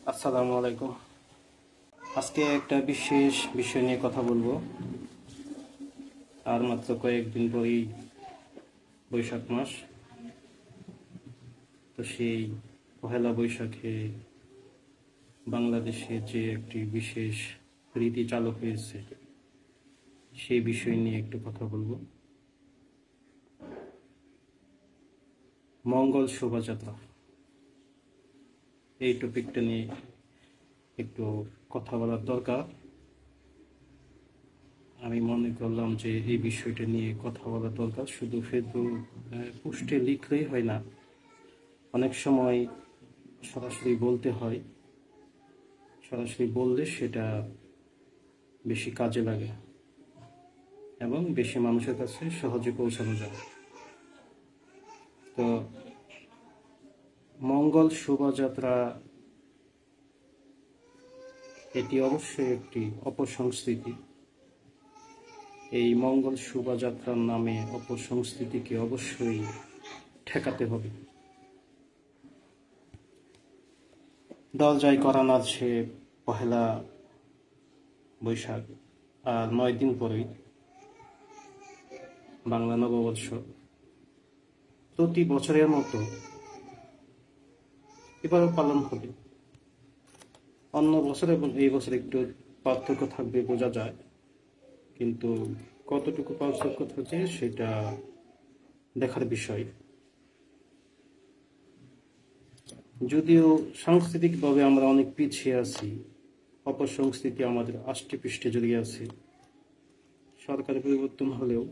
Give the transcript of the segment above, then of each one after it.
আসসালামু আলাইকুম। আজকে একটা বিশেষ বিষয় নিয়ে কথা বলবো। আর মাত্র কয়েকদিন পরেই বৈশাখ মাস। তো সেই পহেলা বৈশাখে বাংলাদেশে যে একটি বিশেষ রীতি চালু হয়েছে, সেই বিষয় নিয়ে একটু কথা বলবো। মঙ্গল শোভাযাত্রা, এই টপিকটা নিয়ে একটু কথা বলার দরকার। আমি মনে করলাম যে এই বিষয়টা নিয়ে কথা বলা দরকার। শুধু ফেসবুক পোস্টে লিখলেই হয় না, অনেক সময় সরাসরি বলতে হয়। সরাসরি বললে সেটা বেশি কাজে লাগে এবং বেশি মানুষের কাছে সহজে পৌঁছানো যায়। তো মঙ্গল শোভাযাত্রা এটি অবশ্যই একটি অপসংস্কৃতি। এই মঙ্গল শোভাযাত্রার নামে অপসংস্কৃতিকে অবশ্যই ঠেকাতে হবে। দল জয় করান আছে পহেলা বৈশাখ, আর 9 দিন পরেই বাংলা নববর্ষ। প্রতি বছরের মতো এবারও পালন হবে। অন্য বছর এবং এই বছর একটু পার্থক্য থাকবে, বোঝা যায়, কিন্তু কতটুকু পার্থক্য থাকে সেটা দেখার বিষয়। যদিও সাংস্কৃতিকভাবে আমরা অনেক পিছিয়ে আছি, অপসংস্কৃতি আমাদের আষ্টেপৃষ্ঠে জড়িয়ে আছে। সরকার পরিবর্তন হলেও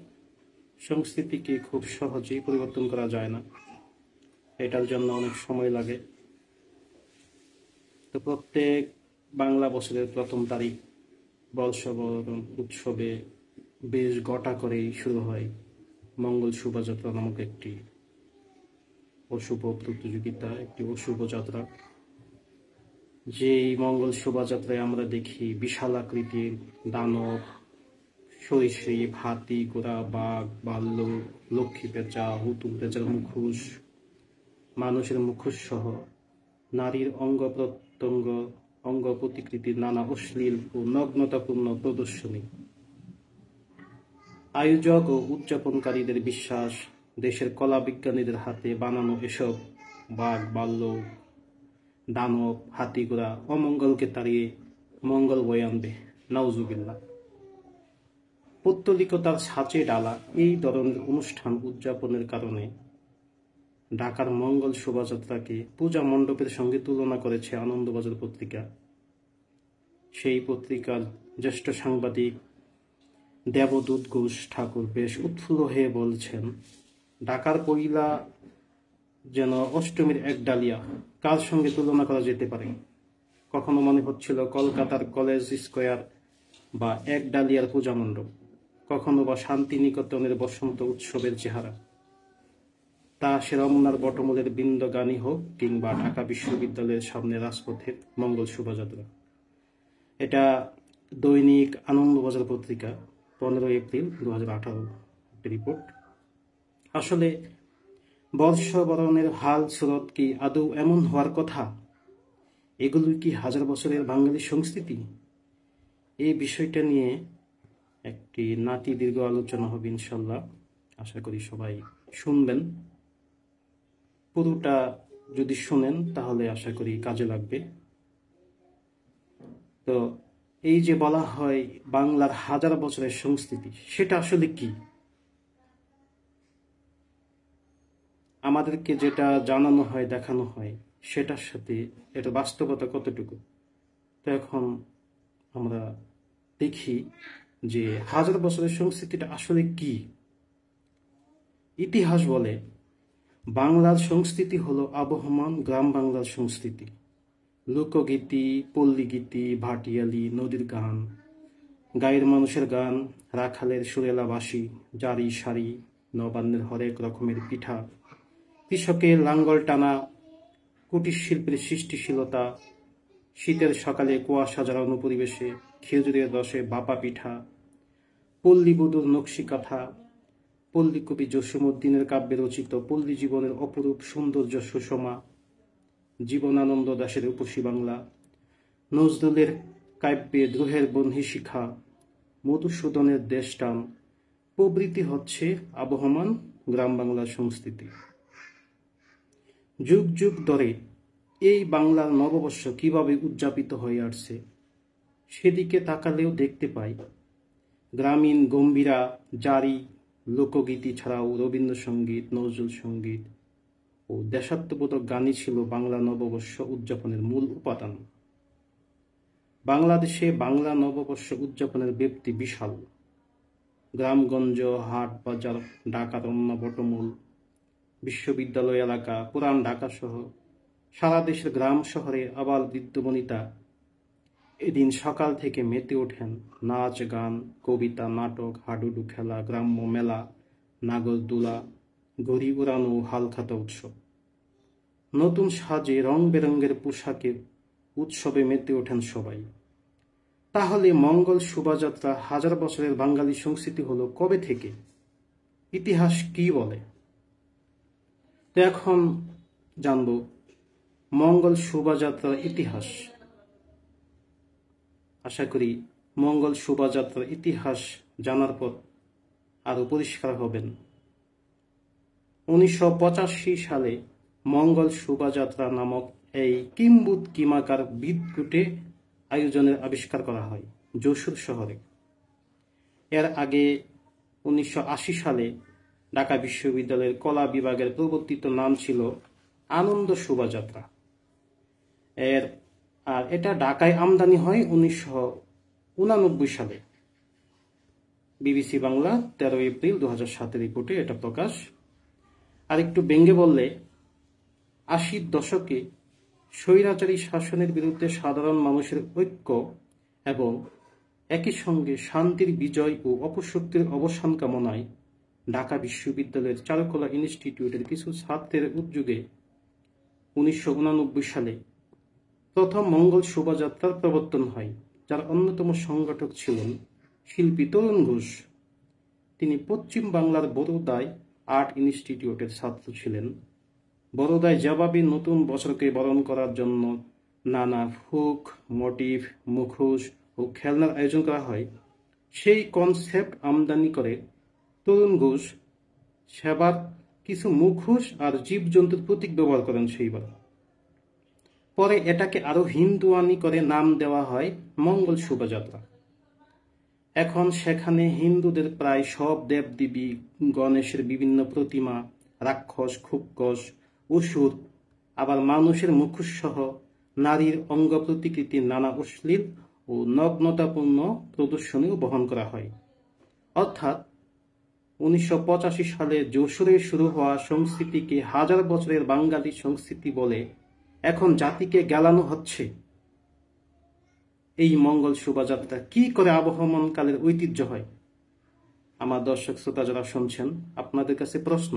সংস্কৃতিকে খুব সহজেই পরিবর্তন করা যায় না, এটার জন্য অনেক সময় লাগে। তো প্রত্যেক বাংলা বছরের প্রথম তারিখ বর্ষবরণ উৎসবে বেশ গোটা করেই শুরু হয় মঙ্গল শোভাযাত্রা নামক একটি অশুভ প্রতিযোগিতা, একটি অশুভ যাত্রা। যেই মঙ্গল শোভাযাত্রায় আমরা দেখি বিশাল আকৃতির দানব, সরীসৃপ, হাতি, ঘোড়া, বাঘ, ভাল্লুক, লক্ষ্মী পেঁচা, হুতুম পেঁচার মুখোশ, মানুষের মুখোশ সহ নারীর অঙ্গ প্রত্যঙ্গ, অঙ্গ প্রতিকৃতির নানা অশ্লীল ও নগ্নতাপূর্ণ প্রদর্শনী। আয়োজক ও উদযাপনকারীদের বিশ্বাস, দেশের কলা বিজ্ঞানীদের হাতে বানানো এসব বাঘ, ভাল্লুক, দানব, হাতি, ঘোড়া অমঙ্গলকে তাড়িয়ে মঙ্গল বয়ে আনবে, নাউজুবিল্লাহ। পৌত্তলিকতার ছাঁচে ডালা এই ধরনের অনুষ্ঠান উদযাপনের কারণে ঢাকার মঙ্গল শোভাযাত্রাকে পূজা মণ্ডপের সঙ্গে তুলনা করেছে আনন্দবাজার পত্রিকা। সেই পত্রিকার জ্যেষ্ঠ সাংবাদিক দেবদূত ঘোষ ঠাকুর বেশ উৎফুল্ল হয়ে বলছেন, ঢাকার পয়লা যেন অষ্টমীর এক ডালিয়া, কার সঙ্গে তুলনা করা যেতে পারে? কখনো মনে হচ্ছিল কলকাতার কলেজ স্কোয়ার বা এক ডালিয়ার পূজা মণ্ডপ, কখনো বা শান্তিনিকেতনের বসন্ত উৎসবের চেহারা। তা সে রমনার বটমূলের বৃন্দগানী হোক কিংবা ঢাকা বিশ্ববিদ্যালয়ের সামনে রাজপথের মঙ্গল শোভাযাত্রা। এটা দৈনিক আনন্দবাজার পত্রিকা, 15 এপ্রিল 2018 রিপোর্ট। আসলে বর্ষবরণের হাল সুরত কি আদৌ এমন হওয়ার কথা? এগুলোই কি হাজার বছরের বাঙালি সংস্কৃতি? এই বিষয়টা নিয়ে একটি নাটি দীর্ঘ আলোচনা হবে ইনশাল্লাহ। আশা করি সবাই শুনবেন। পুরোটা যদি শুনেন তাহলে আশা করি কাজে লাগবে। তো এই যে বলা হয় বাংলার হাজার বছরের সংস্কৃতি, সেটা আসলে কি? আমাদেরকে যেটা জানানো হয়, দেখানো হয়, সেটার সাথে এটা বাস্তবতা কতটুকু? তো এখন আমরা দেখি যে হাজার বছরের সংস্কৃতিটা আসলে কি। ইতিহাস বলে বাংলার সংস্কৃতি হলো আবহমান গ্রাম বাংলার সংস্কৃতি। লোকগীতি, পল্লীগীতি, ভাটিয়ালি, নদীর গান, গায়ের মানুষের গান, রাখালের সুরেলা বাঁশি, জারি সারি, নবান্নের হরেক রকমের পিঠা, কৃষকের লাঙ্গল টানা, কুটির শিল্পের সৃষ্টিশীলতা, শীতের সকালে কুয়াশা জড়ানো পরিবেশে খেজুরের রসে বাপা পিঠা, পল্লীবধূর নকশি কাঁথা, পল্লী কবি জসীমউদ্দীনের কাব্যে রচিত পল্লী জীবনের অপরূপ সৌন্দর্য সুষমা, জীবনানন্দ দাশের উপসী বাংলা, নজরুলের কাব্যে দ্রোহের বহ্নি শিখা, মধুসূদনের দেশটান প্রভৃতি হচ্ছে আবহমান গ্রাম বাংলার সংস্কৃতি। যুগ যুগ ধরে এই বাংলার নববর্ষ কিভাবে উদযাপিত হয়ে আসছে সেদিকে তাকালেও দেখতে পাই গ্রামীণ গম্ভীরা জারি লোকগীতি ছাড়াও রবীন্দ্রসঙ্গীত, নজরুল সঙ্গীত ও দেশাত্মবোধক গানই ছিল বাংলা নববর্ষ উদযাপনের মূল উপাদান। বাংলাদেশে বাংলা নববর্ষ উদযাপনের ব্যাপ্তি বিশাল। গ্রামগঞ্জ, হাট বাজার, ঢাকার অন্য বটমূল, বিশ্ববিদ্যালয় এলাকা, পুরান ঢাকা সহ সারা দেশের গ্রাম শহরে আবার বৃদ্ধ বনিতা এদিন সকাল থেকে মেতে ওঠেন নাচ, গান, কবিতা, নাটক, হাডুডু খেলা, গ্রাম্য মেলা, নাগরদোলা, ঘুড়ি উড়ানো, হালখাতা উৎসব। নতুন সাজে রং বেরঙের পোশাকে উৎসবে মেতে ওঠেন সবাই। তাহলে মঙ্গল শোভাযাত্রা হাজার বছরের বাঙালি সংস্কৃতি হলো কবে থেকে? ইতিহাস কি বলে? তো এখন জানব মঙ্গল শোভাযাত্রার ইতিহাস। আশা করি মঙ্গল শোভাযাত্রার ইতিহাস জানার পর আরো পরিষ্কার হবেন। 1985 সালে মঙ্গল শোভাযাত্রা নামক এই কিম্বুত কিমাকার বিদঘুটে আয়োজনের আবিষ্কার করা হয় যশোর শহরে। এর আগে 1980 সালে ঢাকা বিশ্ববিদ্যালয়ের কলা বিভাগের প্রবর্তিত নাম ছিল আনন্দ শোভাযাত্রা। আর এটা ঢাকায় আমদানি হয় 1989 সালে। বিবিসি বাংলা 13 এপ্রিল 2007 রিপোর্টে এটা প্রকাশ। আর একটু ব্যঙ্গে বললে 80-র দশকে স্বৈরাচারী শাসনের বিরুদ্ধে সাধারণ মানুষের ঐক্য এবং একই সঙ্গে শান্তির বিজয় ও অপশক্তির অবসান কামনায় ঢাকা বিশ্ববিদ্যালয়ের চারুকলা ইনস্টিটিউটের কিছু ছাত্রের উদ্যোগে 1989 সালে প্রথম মঙ্গল শোভাযাত্রার প্রবর্তন হয়, যার অন্যতম সংগঠক ছিলেন শিল্পী তরুণ ঘোষ। তিনি পশ্চিম বাংলার বরোদায় আর্ট ইনস্টিটিউটের ছাত্র ছিলেন। বরোদায় যেভাবে নতুন বছরকে বরণ করার জন্য নানা ফুক, মোটিভ, মুখোশ ও খেলনার আয়োজন করা হয়, সেই কনসেপ্ট আমদানি করে তরুণ ঘোষ সেবার কিছু মুখোশ আর জীবজন্তুর প্রতীক ব্যবহার করেন সেইবার। পরে এটাকে আরো হিন্দুয়ানি করে নাম দেওয়া হয় মঙ্গল শোভাযাত্রা। এখন সেখানে হিন্দুদের প্রায় সব দেবদেবী, গণেশের বিভিন্ন প্রতিমা, রাক্ষস, খুবকস, অসুর, আবার মানুষের মুখোশ সহ নারীর অঙ্গ প্রতিকৃতির নানা অশ্লীল ও নগ্নতাপূর্ণ প্রদর্শনীও বহন করা হয়। অর্থাৎ 1985 সালে যশোরে শুরু হওয়া সংস্কৃতিকে হাজার বছরের বাঙালি সংস্কৃতি বলে এখন জাতিকে গেলানো হচ্ছে। এই মঙ্গল শোভাযাত্রা কি করে আবহমান কালের ঐতিহ্য হয়? আমার দর্শক শ্রোতা যারা শুনছেন, আপনাদের কাছে প্রশ্ন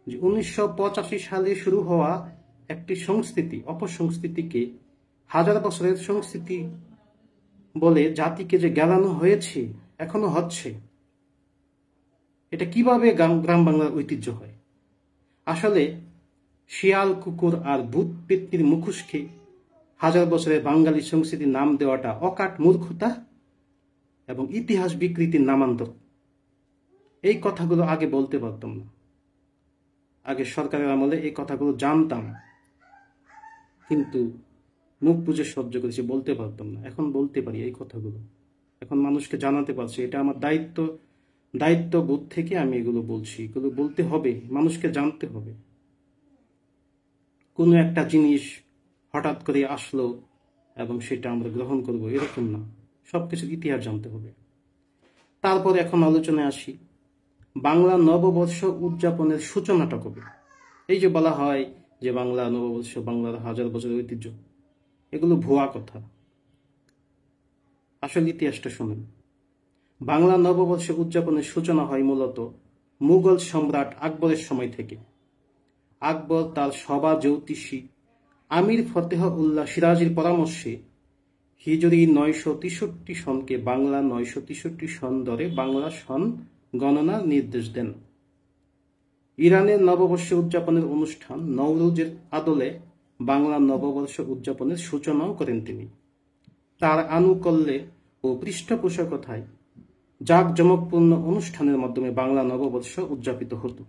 যে 1985 সালে শুরু হওয়া একটি সংস্কৃতি অপসংস্কৃতিকে হাজার বছরের সংস্কৃতি বলে জাতিকে যে গেলানো হয়েছে, এখনো হচ্ছে, এটা কিভাবে গ্রাম বাংলার ঐতিহ্য হয়? আসলে শিয়াল, কুকুর আর ভূত পেত্নির মুখোশকে হাজার বছরের বাঙালি সংস্কৃতির নাম দেওয়াটা অকাট মূর্খতা এবং ইতিহাস বিকৃতির নামান্তর। এই কথাগুলো আগে বলতে পারতাম না। আগে সরকারের আমলে এই কথাগুলো জানতাম, কিন্তু মুখ বুজে সহ্য করেছি, বলতে পারতাম না। এখন বলতে পারি এই কথাগুলো, এখন মানুষকে জানাতে পারছি। এটা আমার দায়িত্ববোধ থেকে আমি এগুলো বলছি। এগুলো বলতে হবে, মানুষকে জানতে হবে। কোনো একটা জিনিস হঠাৎ করে আসলো এবং সেটা আমরা গ্রহণ করব এরকম না, সবকিছুর ইতিহাস জানতে হবে। তারপর এখন আলোচনায় আসি, বাংলা নববর্ষ উদযাপনের সূচনাটা কবে? এই যে বলা হয় যে বাংলা নববর্ষ বাংলার হাজার বছরের ঐতিহ্য, এগুলো ভুয়া কথা। আসল ইতিহাসটা শুনুন। বাংলা নববর্ষ উদযাপনের সূচনা হয় মূলত মুঘল সম্রাট আকবরের সময় থেকে। আকবর তার সভা জ্যোতিষী আমির ফতেহ উল্লাহ সিরাজের পরামর্শে হিজরি 963 সনকে বাংলা 963 সন ধরে বাংলা সন গণনার নির্দেশ দেন। ইরানের নববর্ষ উদযাপনের অনুষ্ঠান নওরোজের আদলে বাংলা নববর্ষ উদযাপনের সূচনাও করেন তিনি। তার আনুকূল্যে ও পৃষ্ঠপোষকতায় জাঁকজমকপূর্ণ অনুষ্ঠানের মাধ্যমে বাংলা নববর্ষ উদযাপিত হতো।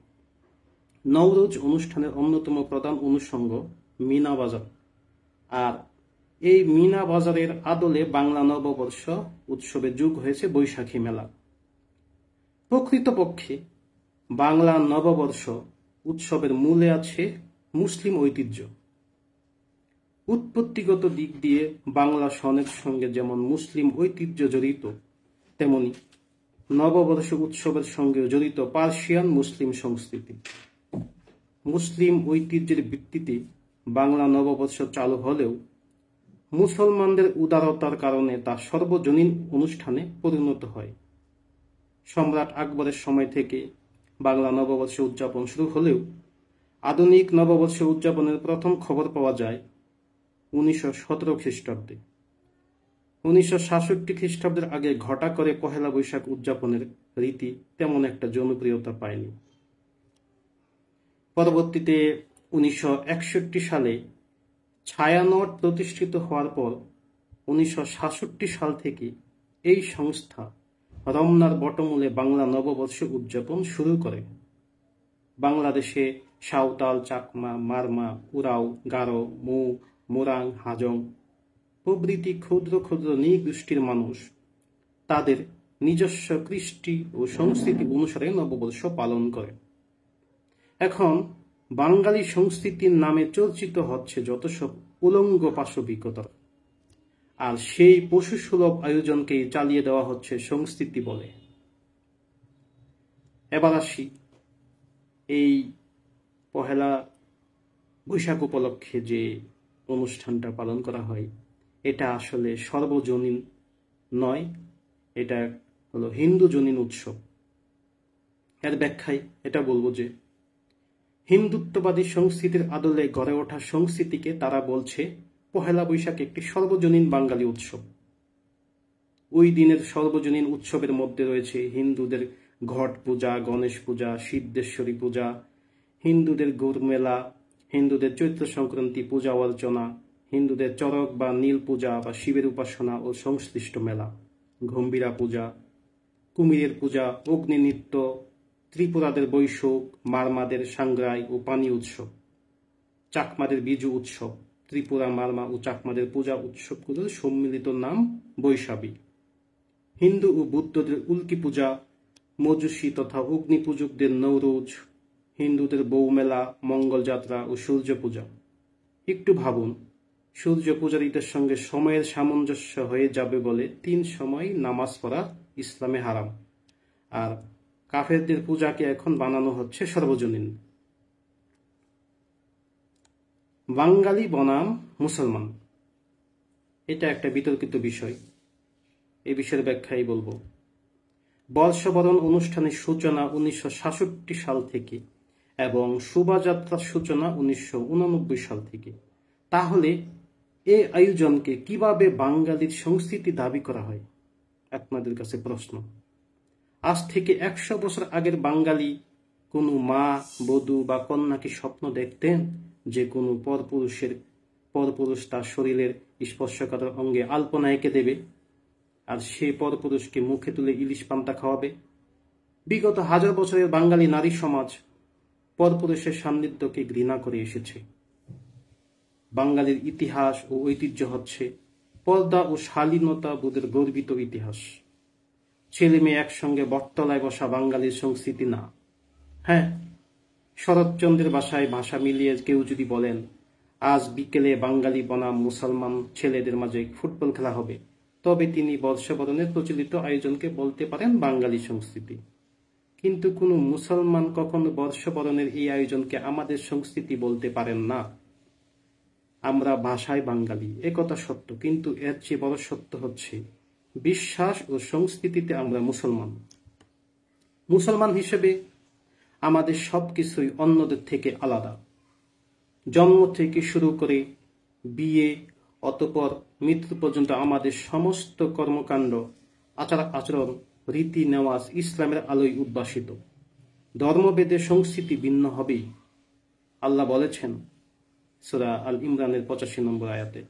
নওরোজ অনুষ্ঠানের অন্যতম প্রধান অনুষঙ্গ মিনা বাজার, আর এই মিনা বাজারের আদলে বাংলা নববর্ষ উৎসবে যোগ হয়েছে বৈশাখী মেলা। প্রকৃতপক্ষে বাংলা নববর্ষ উৎসবের মূলে আছে মুসলিম ঐতিহ্য। উৎপত্তিগত দিক দিয়ে বাংলা সনের সঙ্গে যেমন মুসলিম ঐতিহ্য জড়িত, তেমনি নববর্ষ উৎসবের সঙ্গে জড়িত পার্সিয়ান মুসলিম সংস্কৃতি। মুসলিম ঐতিহ্যের ভিত্তিতে বাংলা নববর্ষ চালু হলেও মুসলমানদের উদারতার কারণে তা সর্বজনীন অনুষ্ঠানে পরিণত হয়। সম্রাট আকবরের সময় থেকে বাংলা নববর্ষ উদযাপন শুরু হলেও আধুনিক নববর্ষ উদযাপনের প্রথম খবর পাওয়া যায় 1917 খ্রিস্টাব্দে। 1966 খ্রিস্টাব্দের আগে ঘটা করে পহেলা বৈশাখ উদযাপনের রীতি তেমন একটা জনপ্রিয়তা পায়নি। পরবর্তীতে 1961 সালে ছায়ানট প্রতিষ্ঠিত হওয়ার পর 1966 সাল থেকে এই সংস্থা রমনার বটমূলে বাংলা নববর্ষ উদযাপন শুরু করে। বাংলাদেশে সাঁওতাল, চাকমা, মারমা, উরাও, গারো, মৌ, মোরাং, হাজং প্রভৃতি ক্ষুদ্র ক্ষুদ্র নৃগোষ্ঠীর মানুষ তাদের নিজস্ব কৃষ্টি ও সংস্কৃতি অনুসারে নববর্ষ পালন করে। এখন বাঙালি সংস্কৃতির নামে চর্চিত হচ্ছে যত সব উলঙ্গ পাশবিকতা, আর সেই পশুসুলভ আয়োজনকেই চালিয়ে দেওয়া হচ্ছে সংস্কৃতি বলে। এবার আসি এই পহেলা বৈশাখ উপলক্ষে যে অনুষ্ঠানটা পালন করা হয়, এটা আসলে সর্বজনীন নয়, এটা হলো হিন্দু জনীন উৎসব। এর ব্যাখ্যায় এটা বলবো যে হিন্দুত্ববাদী সংস্কৃতির আদলে গড়ে ওঠা সংস্কৃতিকে তারা বলছে পহেলা বৈশাখ একটি সর্বজনীন বাঙালি উৎসব। ওই দিনের সর্বজনীন উৎসবের মধ্যে রয়েছে হিন্দুদের ঘট পূজা, গণেশ পূজা, সিদ্ধেশ্বরী পূজা, হিন্দুদের গৌর মেলা, হিন্দুদের চৈত্র সংক্রান্তি পূজা অর্চনা, হিন্দুদের চরক বা নীল পূজা বা শিবের উপাসনা ও সংশ্লিষ্ট মেলা, গম্ভীরা পূজা, কুমিরের পূজা, অগ্নি নৃত্য, ত্রিপুরাদের বৈশাখ, মারমাদের সাংগ্রাই ও পানি উৎসব, চাকমাদের বিজু উৎসব, ত্রিপুরা, মারমা ও চাকমাদের পূজা উৎসবগুলোর সম্মিলিত নাম বৈশাখী। হিন্দু ও বুদ্ধদের উল্কি পূজা, মজুসী তথা অগ্নি পূজকদের নৌরোজ, হিন্দুদের বৌমেলা, মঙ্গল যাত্রা ও সূর্য পূজা। একটু ভাবুন, সূর্য পূজারীদের সঙ্গে সময়ের সামঞ্জস্য হয়ে যাবে বলে 3 সময় নামাজ পড়া ইসলামে হারাম, আর কাফেরদের পূজাকে এখন বানানো হচ্ছে সর্বজনীন। বাঙালি বনাম মুসলমান, এটা একটা বিতর্কিত বিষয়। এই বিষয়ের ব্যাখ্যাই বলবো। বর্ষবরণ অনুষ্ঠানের সূচনা 1966 সাল থেকে এবং শোভাযাত্রার সূচনা 1989 সাল থেকে। তাহলে এই আয়োজনকে কিভাবে বাঙালির সংস্কৃতি দাবি করা হয়? আপনাদের কাছে প্রশ্ন। আজ থেকে 100 বছর আগের বাঙালি কোনো মা, বধূ বা কন্যা কি স্বপ্ন দেখতেন যে কোনো পরপুরুষ তার শরীরের স্পর্শকাতর অঙ্গে আলপনা এঁকে দেবে আর সে পরপুরুষকে মুখে তুলে ইলিশ পান্তা খাওয়াবে? বিগত 1000 বছরের বাঙালি নারী সমাজ পরপুরুষের সান্নিধ্যকে ঘৃণা করে এসেছে। বাঙালির ইতিহাস ও ঐতিহ্য হচ্ছে পর্দা ও শালীনতা বোধের গর্বিত ইতিহাস। ছেলে মেয়ে একসঙ্গে বটতলায় বসা বাঙালির সংস্কৃতি না। হ্যাঁ, শরৎচন্দ্রের ভাষা মিলিয়ে কেউ যদি বলেন আজ বিকেলে বাঙালি বনাম মুসলমান ছেলেদের মাঝে ফুটবল খেলা হবে, তবে তিনি বর্ষবরণের প্রচলিত আয়োজনকে বলতে পারেন বাঙালি সংস্কৃতি। কিন্তু কোনো মুসলমান কখনো বর্ষবরণের এই আয়োজনকে আমাদের সংস্কৃতি বলতে পারেন না। আমরা ভাষায় বাঙালি, একথা সত্য, কিন্তু এর চেয়ে বড় সত্য হচ্ছে বিশ্বাস ও সংস্কৃতিতে আমরা মুসলমান। মুসলমান হিসেবে আমাদের সবকিছুই অন্যদের থেকে আলাদা। জন্ম থেকে শুরু করে বিয়ে অতঃপর মৃত্যু পর্যন্ত আমাদের সমস্ত কর্মকাণ্ড, আচার আচরণ, রীতি নেওয়াজ ইসলামের আলোয় উদ্ভাসিত। ধর্মভেদে সংস্কৃতি ভিন্ন হবেই। আল্লাহ বলেছেন সূরা আল ইমরানের 85 নম্বর আয়াতে,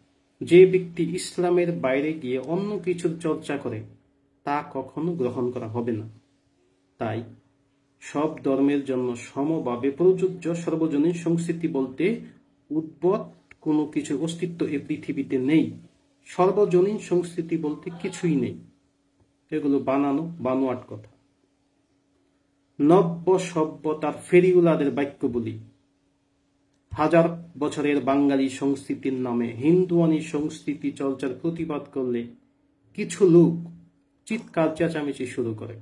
যে ব্যক্তি ইসলামের বাইরে গিয়ে অন্য কিছুর চর্চা করে তা কখনো গ্রহণ করা হবে না। তাই সব ধর্মের জন্য সমভাবে প্রযোজ্য সর্বজনীন সংস্কৃতি বলতে উদ্ভট কোনো কিছুর অস্তিত্ব এই পৃথিবীতে নেই। সর্বজনীন সংস্কৃতি বলতে কিছুই নেই, এগুলো বানানো বানোয়াট কথা। নব্য সভ্যতার ফেরিওয়ালাদের বাক্য বলি, হাজার বছরের বাঙালি সংস্কৃতির নামে হিন্দুয়ানি সংস্কৃতি চর্চার প্রতিবাদ করলে কিছু লোক চিৎকার চেঁচামেচি শুরু করে,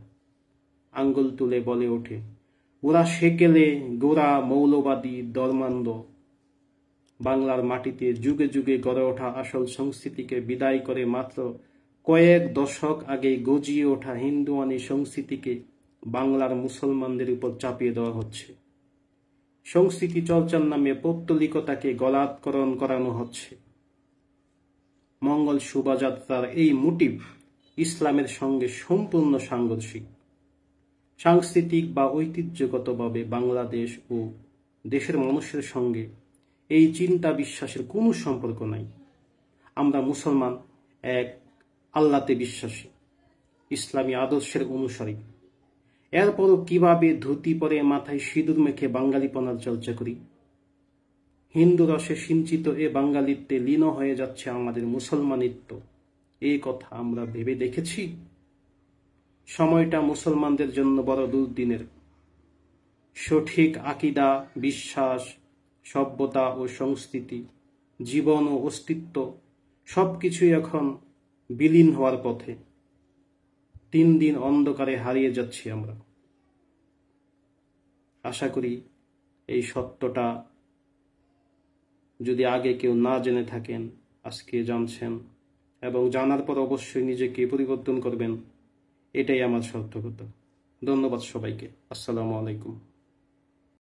আঙ্গুল তুলে বলে ওঠে ওরা সেকেলে গোরা মৌলবাদী ধর্মান্ধ। বাংলার মাটিতে যুগে যুগে গড়ে ওঠা আসল সংস্কৃতিকে বিদায় করে মাত্র কয়েক দশক আগে গজিয়ে ওঠা হিন্দুয়ানি সংস্কৃতিকে বাংলার মুসলমানদের উপর চাপিয়ে দেওয়া হচ্ছে। সংস্কৃতি চর্চার নামে পৌত্তলিকতাকে গলাৎকরণ করানো হচ্ছে। মঙ্গল শোভাযাত্রার এই মোটিভ ইসলামের সঙ্গে সম্পূর্ণ সাংঘর্ষিক। সাংস্কৃতিক বা ঐতিহ্যগতভাবে বাংলাদেশ ও দেশের মানুষের সঙ্গে এই চিন্তা বিশ্বাসের কোনো সম্পর্ক নাই। আমরা মুসলমান, এক আল্লাহতে বিশ্বাসী, ইসলামী আদর্শের অনুসারী। এরপরও কিভাবে ধুতি পরে মাথায় সিঁদুর মেখে বাঙালিপনার চর্চা করি? হিন্দু রসে সিঞ্চিত এ বাঙালিত্বে লীন হয়ে যাচ্ছে আমাদের মুসলমানিত্ব। এই কথা আমরা ভেবে দেখেছি? সময়টা মুসলমানদের জন্য বড় দুর্দিনের। সঠিক আকিদা, বিশ্বাস, সভ্যতা ও সংস্কৃতি, জীবন ও অস্তিত্ব সবকিছুই এখন বিলীন হওয়ার পথে। দিন দিন অন্ধকারে হারিয়ে যাচ্ছি আমরা। আশা করি এই সত্যটা যদি আগে কেউ না জেনে থাকেন, আজকে জানছেন, এবং জানার পর অবশ্যই নিজেকে পরিবর্তন করবেন। এটাই আমার সার্থকতা। ধন্যবাদ সবাইকে। আসসালামু আলাইকুম।